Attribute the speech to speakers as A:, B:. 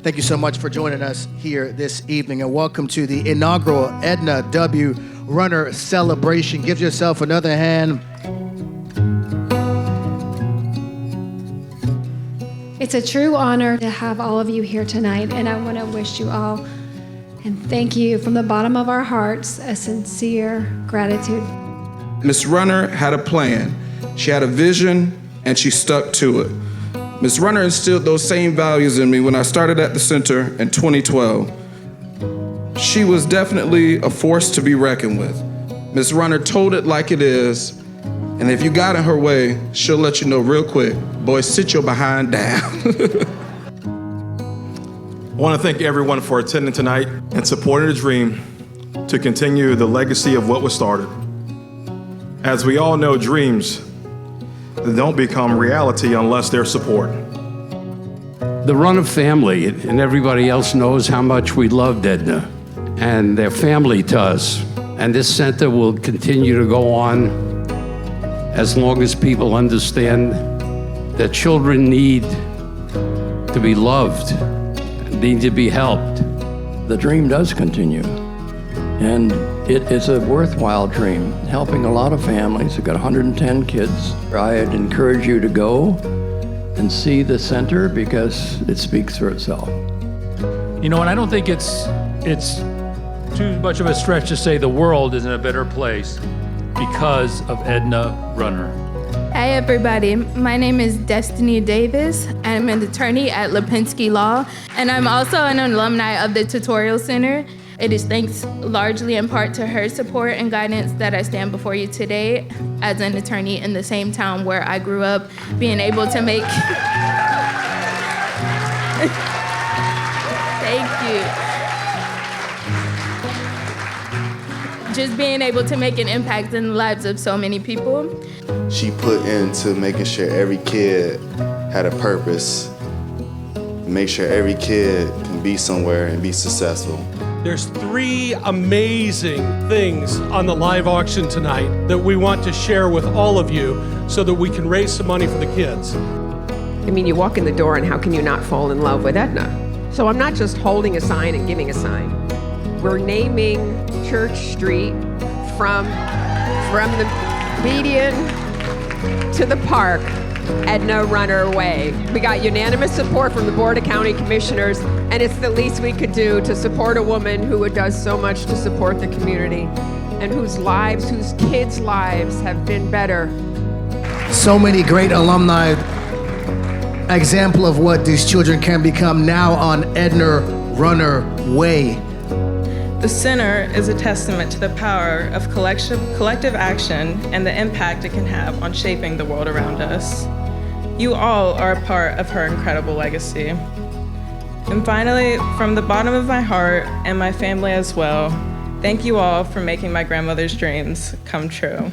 A: Thank you so much for joining us here this evening, and welcome to the inaugural Edna W Runner Celebration. Give yourself another hand.
B: It's a true honor to have all of you here tonight, and I want to wish you all and thank you from the bottom of our hearts a sincere gratitude.
C: Miss Runner had a plan. She had a vision, and she stuck to it. Miss Runner instilled those same values in me when I started at the center in 2012. She was definitely a force to be reckoned with. Miss Runner told it like it is, and if you got in her way, she'll let you know real quick. Boy, sit your behind down.
D: I want to thank everyone for attending tonight and supporting the dream to continue the legacy of what was started. As we all know, dreams don't become reality unless there's support.
E: The Runner family and everybody else knows how much we loved Edna and their family to us. And this center will continue to go on as long as people understand that children need to be loved, need to be helped.
F: The dream does continue, and it is a worthwhile dream, helping a lot of families. We've got 110 kids. I'd encourage you to go and see the center because it speaks for itself.
G: You know, and I don't think it's too much of a stretch to say the world is in a better place because of Edna Runner.
H: Hi everybody, my name is Destiny Davis. I'm an attorney at Lipinski Law, and I'm also an alumni of the Tutorial Center. It is thanks largely in part to her support and guidance that I stand before you today as an attorney in the same town where I grew up, being able to make... Thank you. Just being able to make an impact in the lives of so many people.
I: She put into making sure every kid had a purpose, make sure every kid can be somewhere and be successful.
J: There's 3 amazing things on the live auction tonight that we want to share with all of you so that we can raise some money for the kids.
K: I mean, you walk in the door and how can you not fall in love with Edna? So I'm not just holding a sign and giving a sign. We're naming Church Street from the median to the park, Edna Runner Way. We got unanimous support from the Board of County Commissioners, and it's the least we could do to support a woman who does so much to support the community and whose kids' lives have been better.
A: So many great alumni, example of what these children can become now on Edna Runner Way.
L: The center is a testament to the power of collective action and the impact it can have on shaping the world around us. You all are a part of her incredible legacy. And finally, from the bottom of my heart and my family as well, thank you all for making my grandmother's dreams come true.